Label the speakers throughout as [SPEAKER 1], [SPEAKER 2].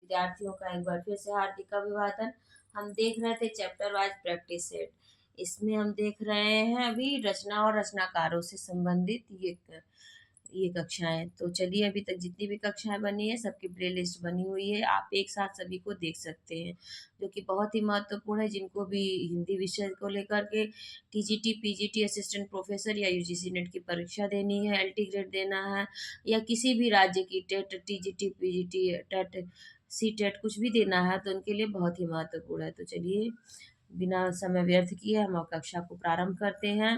[SPEAKER 1] विद्यार्थियों का एक बार फिर से हार्दिक अभिवादन। हम देख रहे थे चैप्टर वाइज प्रैक्टिस सेट। इसमें हम देख रहे हैं अभी रचना और रचनाकारों से संबंधित ये कक्षाएं। तो चलिए, अभी तक जितनी भी कक्षाएं बनी है सबकी प्लेलिस्ट बनी हुई है, आप एक साथ सभी को देख सकते हैं, जो कि बहुत ही महत्वपूर्ण है। जिनको भी हिंदी विषय को लेकर के टीजीटी पीजीटी असिस्टेंट प्रोफेसर या यूजीसी नेट की परीक्षा देनी है, एलटी ग्रेड देना है, या किसी भी राज्य की TET TGT PGT TET C TET कुछ भी देना है, तो उनके लिए बहुत ही महत्वपूर्ण है। तो चलिए, बिना समय व्यर्थ किए हम कक्षा को प्रारंभ करते हैं।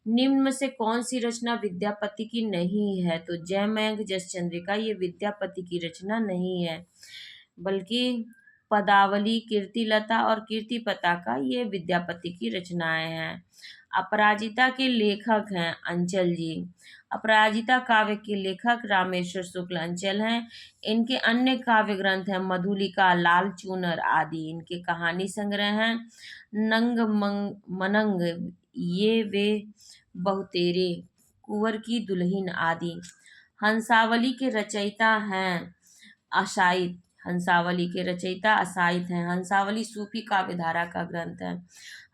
[SPEAKER 1] निम्न में से कौन सी रचना विद्यापति की नहीं है? तो जयमंग जस चंद्रिका ये विद्यापति की रचना नहीं है, बल्कि पदावली, कीर्तिलता और कीर्ति पताका ये विद्यापति की रचनाएं हैं। अपराजिता के लेखक हैं अंचल जी। अपराजिता काव्य के लेखक रामेश्वर शुक्ल अंचल हैं। इनके अन्य काव्य ग्रंथ हैं मधुलिका, लाल चूनर आदि। इनके कहानी संग्रह हैं नंग मनंग, ये वे बहुतेरे, कुंवर की दुल्हन आदि। हंसावली के रचयिता हैं अशाइत। हंसावली के रचयिता अशाइत हैं। हंसावली सूफी काव्य धारा का ग्रंथ है।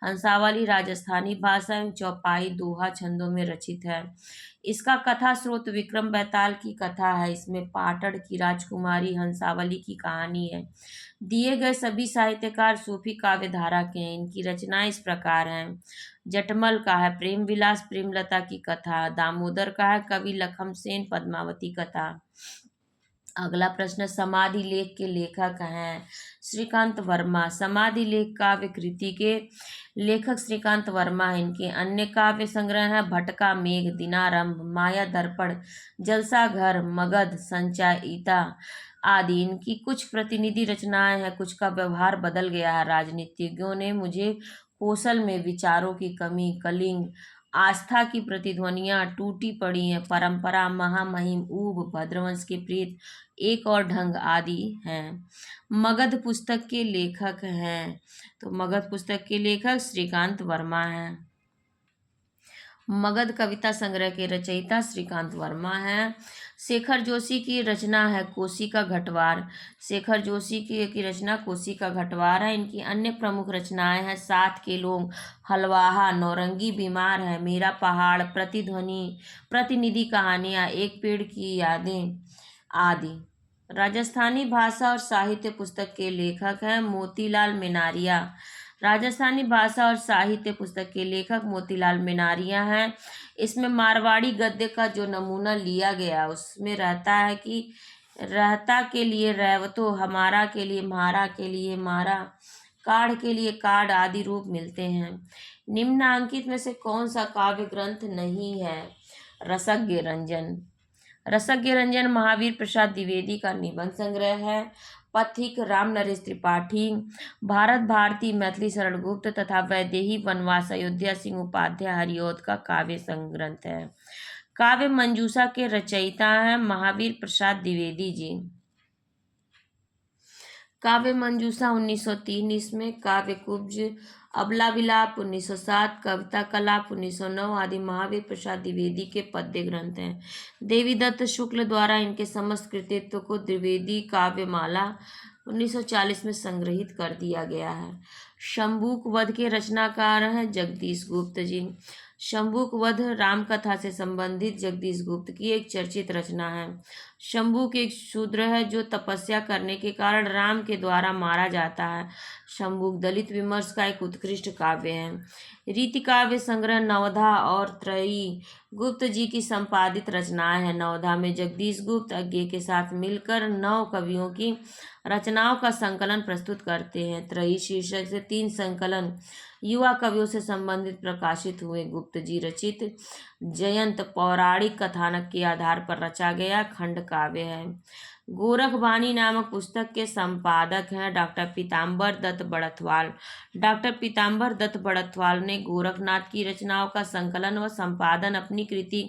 [SPEAKER 1] हंसावली राजस्थानी भाषा एवं चौपाई दोहा छंदों में रचित है। इसका कथा स्रोत विक्रम बेताल की कथा है। इसमें पाटड़ की राजकुमारी हंसावली की कहानी है। दिए गए सभी साहित्यकार सूफी काव्य धारा के हैं। इनकी रचनाएं इस प्रकार हैं। जटमल का है प्रेम विलास प्रेमलता की कथा। दामोदर का है कवि लखम सेन पद्मावती कथा। अगला प्रश्न, समाधि लेख के लेखक हैं श्रीकांत वर्मा। समाधि लेख काव्य कृति के लेखक श्रीकांत वर्मा हैं। इनके अन्य काव्य संग्रह हैं भटका मेघ, दिनारंभ, माया दर्पण, जलसा घर, मगध, संचयिता आदि। इनकी कुछ प्रतिनिधि रचनाएं हैं। कुछ का व्यवहार बदल गया है। राजनीतिज्ञों ने मुझे कौशल में विचारों की कमी, कलिंग, आस्था की प्रतिध्वनियां टूटी पड़ी हैं, परंपरा, महामहिम, ऊब, भद्रवंश के प्रीत, एक और ढंग आदि हैं। मगध पुस्तक के लेखक हैं, तो मगध पुस्तक के लेखक श्रीकांत वर्मा हैं। मगध कविता संग्रह के रचयिता श्रीकांत वर्मा हैं। शेखर जोशी की रचना है कोसी का घटवार। शेखर जोशी की रचना कोसी का घटवार है। इनकी अन्य प्रमुख रचनाएं हैं सात के लोग, हलवाहा, नौरंगी बीमार है, मेरा पहाड़, प्रतिध्वनि, प्रतिनिधि कहानियां, एक पेड़ की यादें आदि। राजस्थानी भाषा और साहित्य पुस्तक के लेखक हैं मोतीलाल मेनारिया। राजस्थानी भाषा और साहित्य पुस्तक के लेखक मोतीलाल मेनारिया हैं। इसमें मारवाड़ी गद्य का जो नमूना लिया गया उसमें रहता है कि रहता के लिए रैवतो, हमारा के लिए म्हारा, के लिए मारा, काढ़ के लिए काढ़ आदि रूप मिलते हैं। निम्नांकित में से कौन सा काव्य ग्रंथ नहीं है? रसज्ञ रंजन। रसज्ञ रंजन महावीर प्रसाद द्विवेदी का निबंध संग्रह है। पथिक राम नरेश त्रिपाठी, भारत भारती मैथिली शरण गुप्त तथा वैदेही वनवास अयोध्या सिंह उपाध्याय हरिऔध का काव्य संग्रंथ है। काव्य मंजूषा के रचयिता हैं महावीर प्रसाद द्विवेदी जी। काव्य मंजूषा 1903 इसमें, काव्य कुब्ज, अबला विलाप 1907, कविता कलाप 1909 आदि महावीर प्रसाद द्विवेदी के पद्य ग्रंथ हैं। देवीदत्त शुक्ल द्वारा इनके समस्त कृतित्व को द्विवेदी काव्यमाला 1940 में संग्रहित कर दिया गया है। शंभूक वध के रचनाकार हैं जगदीश गुप्त जी। शंभूक वध रामकथा से संबंधित जगदीश गुप्त की एक चर्चित रचना है। शंभूक एक शूद्र है जो तपस्या करने के कारण राम के द्वारा मारा जाता है। शंभूक दलित विमर्श का एक उत्कृष्ट काव्य है। रीति काव्य संग्रह नवधा और त्रयी गुप्त जी की संपादित रचनाएं हैं। नवधा में जगदीश गुप्त अज्ञे के साथ मिलकर 9 कवियों की रचनाओं का संकलन प्रस्तुत करते हैं। त्रयी शीर्षक से 3 संकलन युवा कवियों से संबंधित प्रकाशित हुए। गुप्त जी रचित जयंत पौराणिक कथानक के आधार पर रचा गया खंड काव्य है। गोरखबानी नामक पुस्तक के संपादक हैं डॉक्टर पीताम्बर दत्त बड़थवाल। डॉक्टर पीताम्बर दत्त बड़थवाल ने गोरखनाथ की रचनाओं का संकलन व संपादन अपनी कृति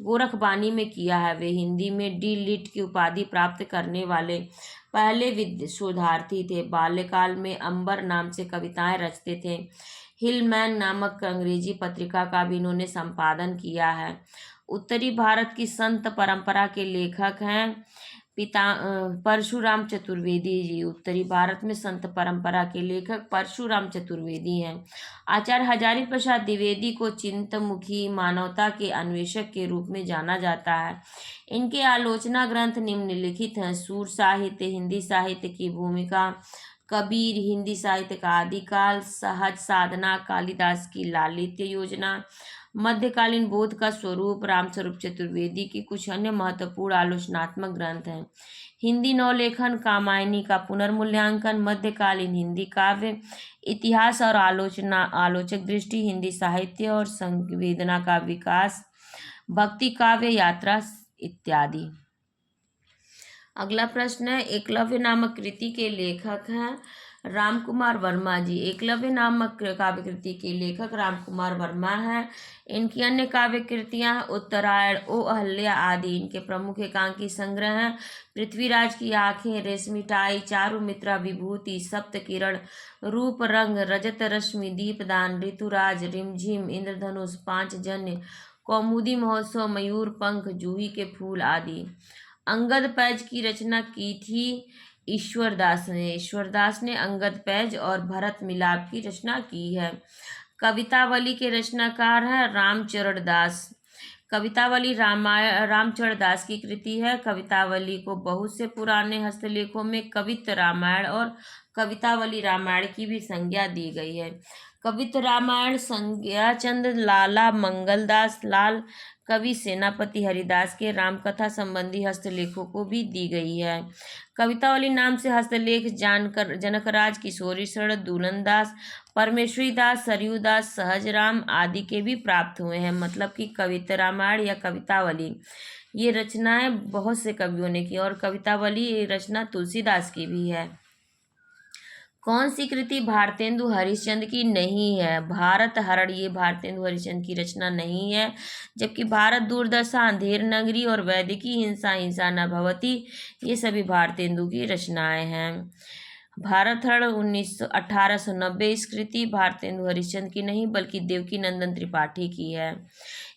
[SPEAKER 1] गोरखबानी में किया है। वे हिंदी में डी लिट की उपाधि प्राप्त करने वाले पहले शोधार्थी थे। बाल्यकाल में अंबर नाम से कविताएं रचते थे। हिलमैन नामक अंग्रेजी पत्रिका का भी इन्होंने संपादन किया है। उत्तरी भारत की संत परंपरा के लेखक हैं परशुराम चतुर्वेदी जी उत्तरी भारत में संत परंपरा के लेखक परशुराम चतुर्वेदी हैं। आचार्य हजारी प्रसाद द्विवेदी को चिंतमुखी मानवता के अन्वेषक के रूप में जाना जाता है। इनके आलोचना ग्रंथ निम्नलिखित हैं: सूर साहित्य, हिंदी साहित्य की भूमिका, कबीर, हिंदी साहित्य का आदिकाल, सहज साधना, कालिदास की लालित्य योजना, मध्यकालीन बोध का स्वरूप, रामस्वरूप चतुर्वेदी के कुछ अन्य महत्वपूर्ण आलोचनात्मक ग्रंथ हैं: हिंदी नवलेखन, कामायनी का पुनर्मूल्यांकन, मध्यकालीन हिंदी काव्य, इतिहास और आलोचक दृष्टि, हिंदी साहित्य और संवेदना का विकास, भक्ति काव्य, यात्रा इत्यादि। अगला प्रश्न है, एकलव्य नामक कृति के लेखक हैं रामकुमार वर्मा जी। एकलव्य नामक काव्य कृति के लेखक रामकुमार वर्मा हैं। इनकी अन्य काव्य कृतियाँ उत्तरायण, ओ अहल्या आदि इनके प्रमुख एकांकी संग्रह हैं। पृथ्वीराज की आंखें, रेशमिटाई, चारुमित्रा विभूति, सप्त किरण, रूप रंग, रजत रश्मि, दीपदान, ऋतुराज, रिमझिम, इंद्रधनुष, पांचजन्य, कौमुदी महोत्सव, मयूर पंख, जूही के फूल आदि। अंगद पैज की रचना की थी ईश्वरदास ने। ईश्वरदास ने अंगद पैज और भरत मिलाप की रचना की है। कवितावली के रचनाकार हैं रामचरण दास। कवितावली रामचरण दास की कृति है। कवितावली को बहुत से पुराने हस्तलेखों में कवित्त रामायण और कवितावली रामायण की भी संज्ञा दी गई है। कवित्त रामायण संज्ञा चंद लाला मंगलदास लाल कवि सेनापति हरिदास के रामकथा संबंधी हस्तलेखों को भी दी गई है। कवितावली नाम से हस्तलेख जानकर जनकराज, किशोरी शरण, दूलन दास, परमेश्वरी दास, सरयू दास, सहजराम आदि के भी प्राप्त हुए हैं। मतलब कि कवित्त रामायण या कवितावली ये रचनाएं बहुत से कवियों ने की और कवितावली रचना तुलसीदास की भी है। कौन सी कृति भारतेंदु हरिश्चंद्र की नहीं है? भारत हरण ये भारतेंदु हरिश्चंद्र की रचना नहीं है। जबकि भारत दूरदशा, अंधेर नगरी और वैदिकी हिंसा, हिंसा न भवती ये सभी भारतेंदु की रचनाएं हैं। भारत हरण 1890 इस कृति भारतेंदु हरिश्चंद्र की नहीं बल्कि देवकी नंदन त्रिपाठी की है।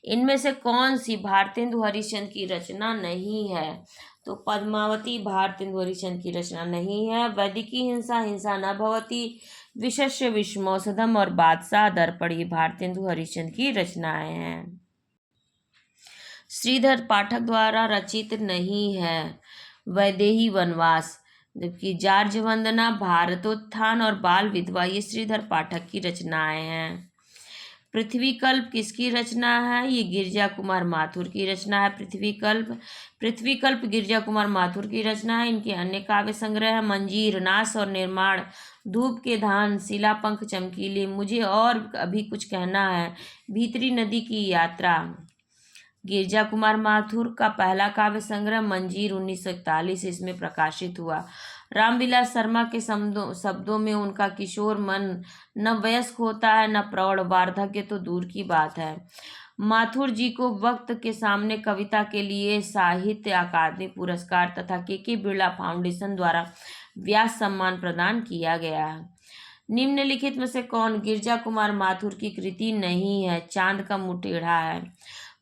[SPEAKER 1] इनमें से कौन सी भारतेंदु हरिश्चंद्र की रचना नहीं है? तो पद्मावती भारतेंदु हरिश्चंद्र की रचना नहीं है। वैदिकी हिंसा, हिंसा न भवती, विशस्य विषमौसधम और बादशाह दर्पण ये भारतेंदु हरिश्चंद्र की रचनाएं हैं। श्रीधर पाठक द्वारा रचित नहीं है। वैदेही वनवास, जबकि जार्ज वंदना, भारतोत्थान और बाल विधवा ये श्रीधर पाठक की रचनाएं हैं। पृथ्वीकल्प किसकी रचना है? ये गिरजा कुमार माथुर की रचना है। पृथ्वीकल्प गिरजा कुमार माथुर की रचना है। इनके अन्य काव्य संग्रह है मंजीर, नाश और निर्माण, धूप के धान, शिलापंख चमकीले, मुझे और अभी कुछ कहना है, भीतरी नदी की यात्रा। गिरजा कुमार माथुर का पहला काव्य संग्रह मंजीर 1941 इसमें प्रकाशित हुआ। रामविलास शर्मा के शब्दों में उनका किशोर मन न वयस्क होता है न प्रौढ़, वार्धक्य तो दूर की बात है। माथुर जी को वक्त के सामने कविता के लिए साहित्य अकादमी पुरस्कार तथा के बिरला फाउंडेशन द्वारा व्यास सम्मान प्रदान किया गया है। निम्नलिखित में से कौन गिरजा कुमार माथुर की कृति नहीं है? चांद का मुंह टेढ़ा है।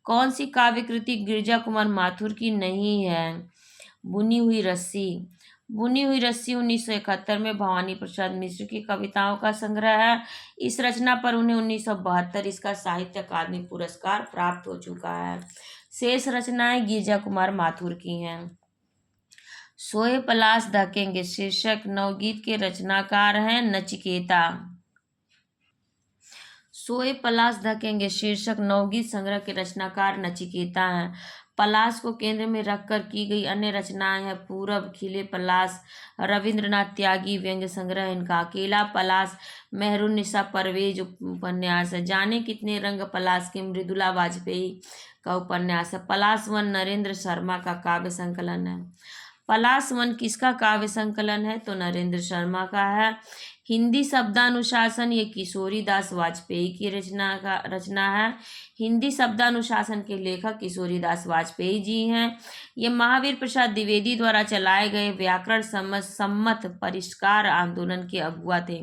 [SPEAKER 1] कौन सी काव्य कृति गिरजा कुमार माथुर की नहीं है? बुनी हुई रस्सी। बुनी हुई रस्सी 1971 में भवानी प्रसाद मिश्र की कविताओं का संग्रह है। इस रचना पर उन्हें 1972 इसका साहित्य अकादमी पुरस्कार प्राप्त हो चुका है। शेष रचनाएं गिरजा कुमार माथुर की हैं। सोए पलाश ढकेंगे शीर्षक नवगीत के रचनाकार हैं नचिकेता। सोए पलाश ढकेंगे शीर्षक नवगीत संग्रह के रचनाकार नचिकेता हैं। पलाश को केंद्र में रखकर की गई अन्य रचनाएं हैं पूरब, खिले पलाश, रविंद्रनाथ त्यागी व्यंग्य संग्रह इनका, अकेला पलाश, मेहरुन्निसा परवेज उपन्यास है, जाने कितने रंग पलाश के मृदुला वाजपेयी का उपन्यास है, पलाश वन नरेंद्र शर्मा का काव्य संकलन है। पलाश वन किसका काव्य संकलन है? तो नरेंद्र शर्मा का है। हिंदी शब्दानुशासन ये किशोरीदास वाजपेयी की रचना है। हिंदी शब्दानुशासन के लेखक किशोरीदास वाजपेयी जी हैं। ये महावीर प्रसाद द्विवेदी द्वारा चलाए गए व्याकरण सम्मत परिष्कार आंदोलन के अगुआ थे।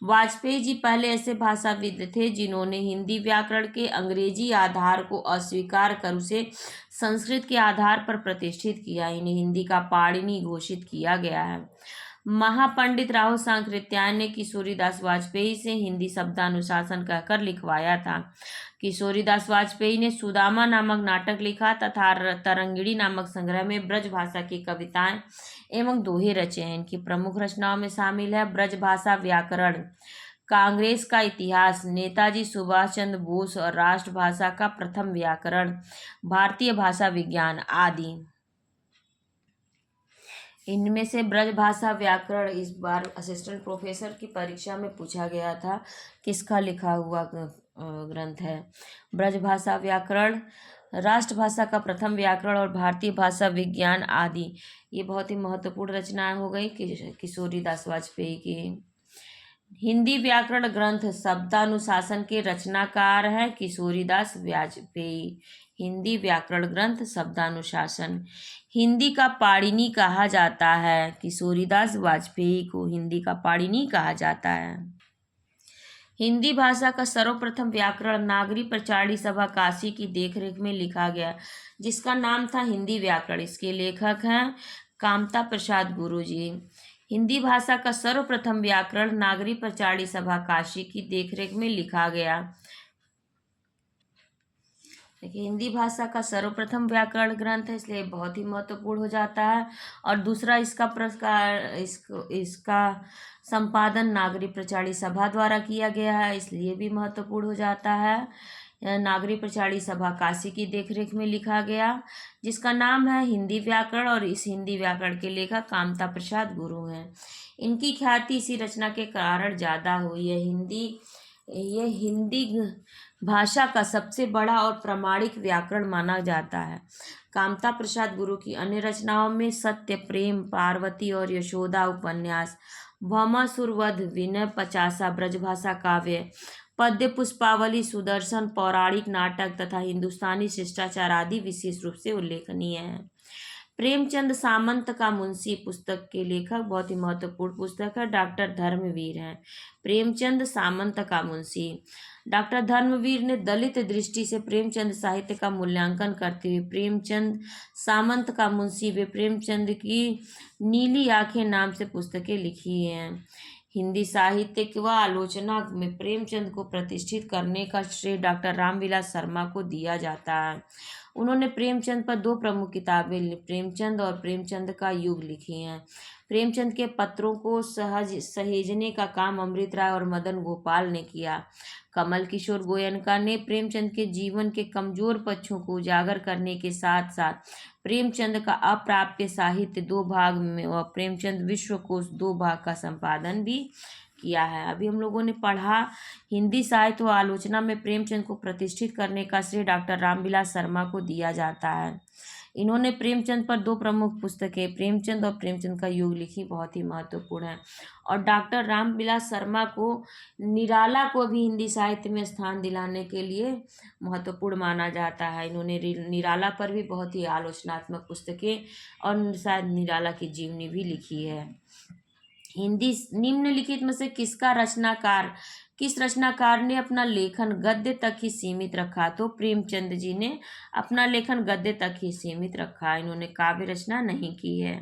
[SPEAKER 1] वाजपेयी जी पहले ऐसे भाषाविद थे जिन्होंने हिंदी व्याकरण के अंग्रेजी आधार को अस्वीकार कर उसे संस्कृत के आधार पर प्रतिष्ठित किया। इन्हें हिंदी का पाणिनि घोषित किया गया है। महापंडित राव सांकृत्यायन ने किशोरीदास वाजपेयी से हिंदी शब्दानुशासन कहकर लिखवाया था। किशोरीदास वाजपेयी ने सुदामा नामक नाटक लिखा तथा तरंगिणी नामक संग्रह में ब्रज भाषा की कविताएं एवं दोहे रचे हैं। इनकी प्रमुख रचनाओं में शामिल है ब्रज भाषा व्याकरण, कांग्रेस का इतिहास, नेताजी सुभाष चंद्र बोस और राष्ट्रभाषा का प्रथम व्याकरण, भारतीय भाषा विज्ञान आदि। इनमें से ब्रज भाषा व्याकरण इस बार असिस्टेंट प्रोफेसर की परीक्षा में पूछा गया था किसका लिखा हुआ ग्रंथ है। ब्रज भाषा व्याकरण, राष्ट्रभाषा का प्रथम व्याकरण और भारतीय भाषा विज्ञान आदि, ये बहुत ही महत्वपूर्ण रचनाएं हो गई किशोरीदास वाजपेयी की। हिंदी व्याकरण ग्रंथ शब्दानुशासन के रचनाकार है किशोरीदास वाजपेयी। हिंदी व्याकरण ग्रंथ शब्दानुशासन, हिंदी का पाणिनि कहा जाता है। किशोरीदास वाजपेयी को हिंदी का पाणिनि कहा जाता है। हिंदी भाषा का सर्वप्रथम व्याकरण नागरी प्रचारणी सभा काशी की देखरेख में लिखा गया, जिसका नाम था हिंदी व्याकरण। इसके लेखक हैं कामता प्रसाद गुरु जी। हिंदी भाषा का सर्वप्रथम व्याकरण नागरी प्रचारणी सभा काशी की देखरेख में लिखा गया। देखिए, हिंदी भाषा का सर्वप्रथम व्याकरण ग्रंथ है, इसलिए बहुत ही महत्वपूर्ण हो जाता है। और दूसरा इसका प्रकार इसका संपादन नागरी प्रचारणी सभा द्वारा किया गया है, इसलिए भी महत्वपूर्ण हो जाता है। नागरी प्रचारणी सभा काशी की देखरेख में लिखा गया, जिसका नाम है हिंदी व्याकरण, और इस हिंदी व्याकरण के लेखक कामता प्रसाद गुरु हैं। इनकी ख्याति इसी रचना के कारण ज़्यादा हुई है। यह हिंदी भाषा का सबसे बड़ा और प्रामाणिक व्याकरण माना जाता है। कामता प्रसाद गुरु की अन्य रचनाओं में सत्य, प्रेम, पार्वती और यशोदा उपन्यास, भौमासुर वध, विनय पचासा ब्रजभाषा काव्य, पद्य पुष्पावली, सुदर्शन, पौराणिक नाटक तथा हिंदुस्तानी शिष्टाचार आदि विशेष रूप से उल्लेखनीय हैं। प्रेमचंद सामंत का मुंशी पुस्तक के लेखक बहुत ही महत्वपूर्ण पुस्तक है डॉक्टर धर्मवीर हैं। प्रेमचंद सामंत का मुंशी डॉक्टर धर्मवीर ने दलित दृष्टि से प्रेमचंद साहित्य का मूल्यांकन करते हुए प्रेमचंद सामंत का मुंशी वे प्रेमचंद की नीली आंखें नाम से पुस्तकें लिखी हैं। हिंदी साहित्य व आलोचना में प्रेमचंद को प्रतिष्ठित करने का श्रेय डॉक्टर रामविलास शर्मा को दिया जाता है। उन्होंने प्रेमचंद पर 2 प्रमुख किताबें प्रेमचंद और प्रेमचंद का युग लिखी हैं। प्रेमचंद के पत्रों को सहेजने का काम अमृत राय और मदन गोपाल ने किया। कमल किशोर गोयनका ने प्रेमचंद के जीवन के कमजोर पक्षों को उजागर करने के साथ साथ प्रेमचंद का अप्राप्य साहित्य 2 भाग में और प्रेमचंद विश्वकोश 2 भाग का संपादन भी किया है। अभी हम लोगों ने पढ़ा हिंदी साहित्य व आलोचना में प्रेमचंद को प्रतिष्ठित करने का श्रेय डॉक्टर रामविलास शर्मा को दिया जाता है। इन्होंने प्रेमचंद पर 2 प्रमुख पुस्तकें प्रेमचंद और प्रेमचंद का युग लिखी, बहुत ही महत्वपूर्ण है। और डॉक्टर रामविलास शर्मा को निराला को भी हिंदी साहित्य में स्थान दिलाने के लिए महत्वपूर्ण माना जाता है। इन्होंने निराला पर भी बहुत ही आलोचनात्मक पुस्तकें और शायद निराला की जीवनी भी लिखी है। हिंदी निम्नलिखित में से किस रचनाकार ने अपना लेखन गद्य तक ही सीमित रखा? तो प्रेमचंद जी ने अपना लेखन गद्य तक ही सीमित रखा, इन्होंने काव्य रचना नहीं की है।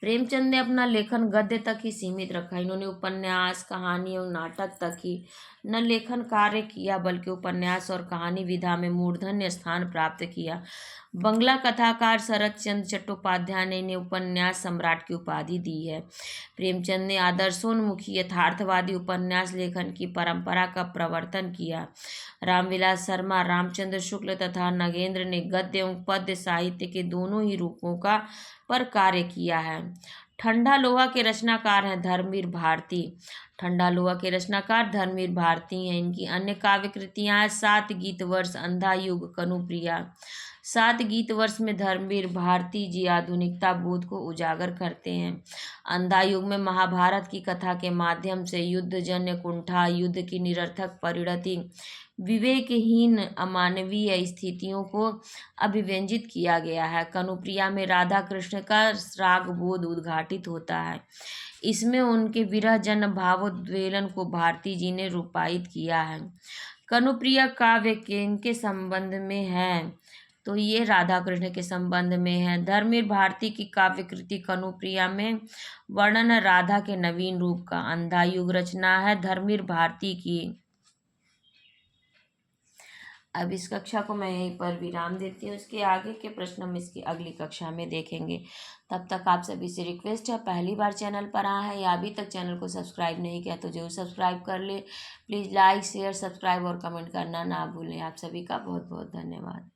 [SPEAKER 1] प्रेमचंद ने अपना लेखन गद्य तक ही सीमित रखा, इन्होंने उपन्यास, कहानी और नाटक तक ही न लेखन कार्य किया बल्कि उपन्यास और कहानी विधा में मूर्धन्य स्थान प्राप्त किया। बंगला कथाकार शरद चंद्र चट्टोपाध्याय ने इन्हें उपन्यास सम्राट की उपाधि दी है। प्रेमचंद ने आदर्शोन्मुखी यथार्थवादी उपन्यास लेखन की परंपरा का प्रवर्तन किया। रामविलास शर्मा, रामचंद्र शुक्ल तथा नगेंद्र ने गद्य एवं पद्य साहित्य के दोनों ही रूपों का पर कार्य किया है। ठंडा लोहा के रचनाकार हैं धर्मवीर भारती। ठंडा लोहा के रचनाकार धर्मवीर भारती हैं। इनकी अन्य काव्य कृतियाँ 7 गीत वर्ष, अंधा युग, कनुप्रिया, सात गीत वर्ष में धर्मवीर भारती जी आधुनिकता बोध को उजागर करते हैं। अंधा युग में महाभारत की कथा के माध्यम से युद्धजन्य कुंठा, युद्ध की निरर्थक परिणति, विवेकहीन अमानवीय स्थितियों को अभिव्यंजित किया गया है। कनुप्रिया में राधा कृष्ण का राग बोध उद्घाटित होता है। इसमें उनके विरह जन भावोद्वेलन को भारती जी ने रूपायित किया है। कनुप्रिया काव्य किनके संबंध में है? तो ये राधा कृष्ण के संबंध में है। धर्मवीर भारती की काव्य कृति कनुप्रिया में वर्णन राधा के नवीन रूप का। अंधा युग रचना है धर्मवीर भारती की। अब इस कक्षा को मैं यहीं पर विराम देती हूँ। इसके आगे के प्रश्न हम इसकी अगली कक्षा में देखेंगे। तब तक आप सभी से रिक्वेस्ट है, पहली बार चैनल पर आए हैं या अभी तक चैनल को सब्सक्राइब नहीं किया तो जरूर सब्सक्राइब कर ले। प्लीज़ लाइक शेयर सब्सक्राइब और कमेंट करना ना भूलें। आप सभी का बहुत बहुत धन्यवाद।